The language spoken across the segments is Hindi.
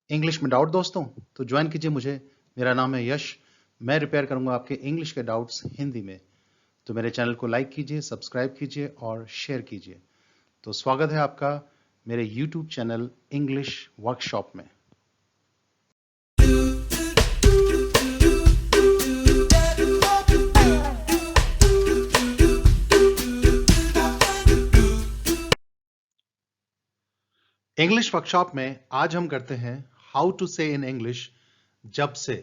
इंग्लिश में डाउट दोस्तों तो ज्वाइन कीजिए मुझे। मेरा नाम है यश। मैं रिपेयर करूंगा आपके इंग्लिश के डाउट्स हिंदी में। तो मेरे चैनल को लाइक कीजिए, सब्सक्राइब कीजिए और शेयर कीजिए। तो स्वागत है आपका मेरे YouTube चैनल इंग्लिश वर्कशॉप में। इंग्लिश वर्कशॉप में आज हम करते हैं हाउ टू से इन इंग्लिश जब से।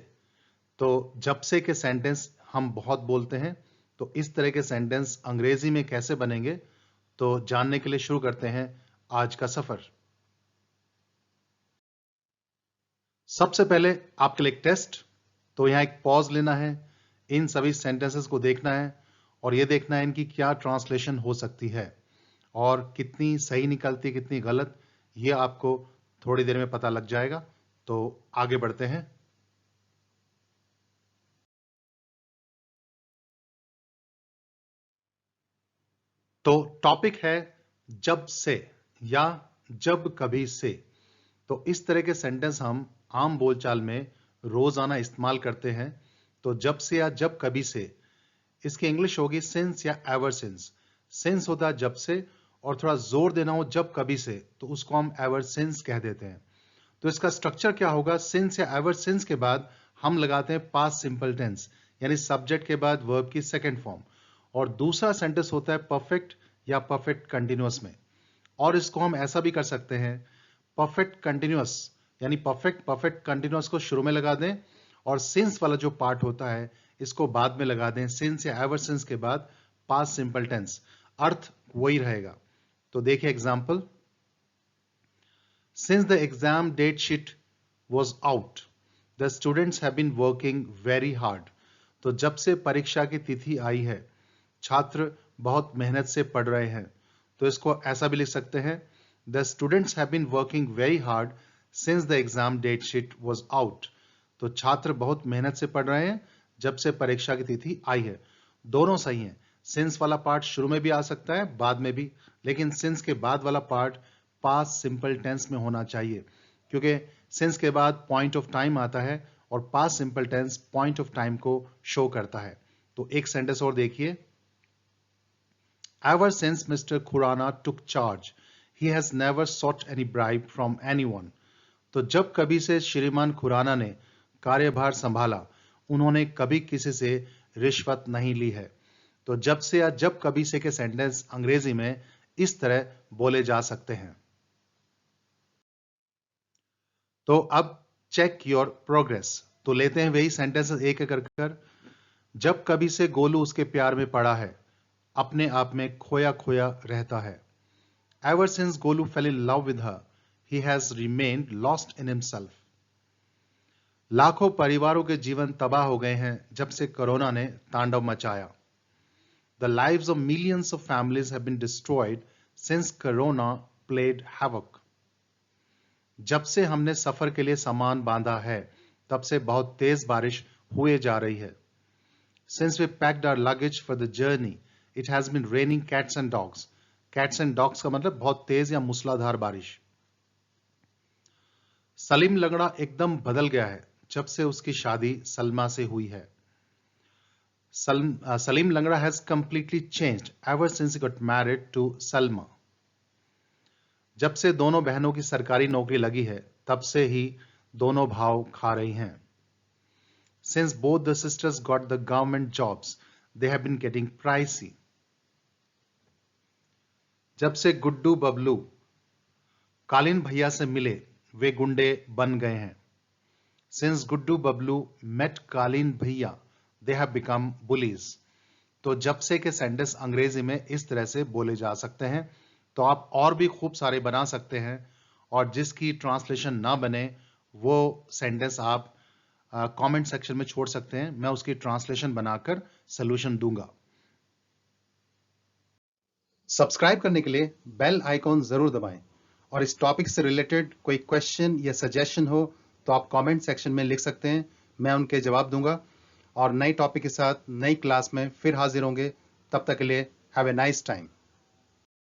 तो जब से के सेंटेंस हम बहुत बोलते हैं, तो इस तरह के सेंटेंस अंग्रेजी में कैसे बनेंगे तो जानने के लिए शुरू करते हैं आज का सफर। सबसे पहले आपके लिए एक टेस्ट। तो यहां एक पॉज लेना है, इन सभी सेंटेंसेस को देखना है और यह देखना है इनकी क्या ट्रांसलेशन हो सकती है और कितनी सही निकलती है कितनी गलत, यह आपको थोड़ी देर में पता लग जाएगा। तो आगे बढ़ते हैं। तो टॉपिक है जब से या जब कभी से। तो इस तरह के सेंटेंस हम आम बोलचाल में रोजाना इस्तेमाल करते हैं। तो जब से या जब कभी से इसकी इंग्लिश होगी सिंस या एवर सिंस। सिंस होता है जब से, और थोड़ा जोर देना हो जब कभी से तो उसको हम एवर सिंस कह देते हैं। तो इसका स्ट्रक्चर क्या होगा, सिंस या एवर सिंस के बाद हम लगाते हैं पास्ट सिंपल टेंस, यानी सब्जेक्ट के बाद वर्ब की सेकंड फॉर्म, और दूसरा सेंटेंस होता है परफेक्ट या परफेक्ट कंटिन्यूअस में। और इसको हम ऐसा भी कर सकते हैं, परफेक्ट कंटिन्यूअस यानी परफेक्ट परफेक्ट कंटिन्यूअस को शुरू में लगा दें और सिंस वाला जो पार्ट होता है इसको बाद में लगा दें। सिंस या एवर सिंस के बाद पास्ट सिंपल टेंस, अर्थ वही रहेगा। तो देखिए example, since the exam date sheet was out, the students have been working very hard. तो जब से परीक्षा की तिथि आई है छात्र बहुत मेहनत से पढ़ रहे हैं। तो इसको ऐसा भी लिख सकते हैं, the students have been working very hard since the exam date sheet was out. तो छात्र बहुत मेहनत से पढ़ रहे हैं जब से परीक्षा की तिथि आई है। दोनों सही हैं। सिंस वाला पार्ट शुरू में भी आ सकता है बाद में भी, लेकिन सिंस के बाद वाला पार्ट पास्ट सिंपल टेंस में होना चाहिए, क्योंकि सिंस के बाद पॉइंट ऑफ टाइम आता है और past simple tense point of time को शो करता है। तो एक सेंटेंस और देखिए, ever since Mr. Khurana took charge, he has never sought any bribe from anyone. तो जब कभी से श्रीमान खुराना ने कार्यभार संभाला उन्होंने कभी किसी से रिश्वत नहीं ली है। तो जब से या जब कभी से के सेंटेंस अंग्रेजी में इस तरह बोले जा सकते हैं। तो अब चेक योर प्रोग्रेस। तो लेते हैं वही सेंटेंसेस एक एक कर। जब कभी से गोलू उसके प्यार में पड़ा है, अपने आप में खोया खोया रहता है। Ever since Golu fell in love with her, he has remained lost in himself. लाखों परिवारों के जीवन तबाह हो गए हैं जब से कोरोना ने तांडव मचाया। The lives of millions of families have been destroyed since Corona played havoc. जब से हमने सफर के लिए सामान बांधा है तब से बहुत तेज बारिश हुए जा रही है। Since we packed our luggage for the journey, it has been raining cats and dogs. Cats and dogs का मतलब बहुत तेज या मूसलाधार बारिश। सलीम लंगड़ा एकदम बदल गया है जब से उसकी शादी सलमा से हुई है। सलीम लंगड़ा has completely changed ever since he got married to Salma. जब से दोनों बहनों की सरकारी नौकरी लगी है तब से ही दोनों भाव खा रही हैं। Since both the sisters got the government jobs, they have been getting pricey. जब से गुड्डू बबलू कालीन भैया से मिले वे गुंडे बन गए हैं। Since गुड्डू बबलू met कालीन भैया, they have become bullies. तो जब से के सेंटेंस अंग्रेजी में इस तरह से बोले जा सकते हैं। तो आप और भी खूब सारे बना सकते हैं, और जिसकी ट्रांसलेशन ना बने वो सेंटेंस आप कमेंट सेक्शन में छोड़ सकते हैं। मैं उसकी ट्रांसलेशन बनाकर सॉल्यूशन दूंगा। सब्सक्राइब करने के लिए बेल आइकॉन जरूर दबाएं, और इस टॉपिक से रिलेटेड कोई क्वेश्चन या सजेशन हो तो आप कमेंट सेक्शन में लिख सकते हैं, मैं उनके जवाब दूंगा। और नई टॉपिक के साथ नई क्लास में फिर हाजिर होंगे। तब तक के लिए हैव ए नाइस टाइम।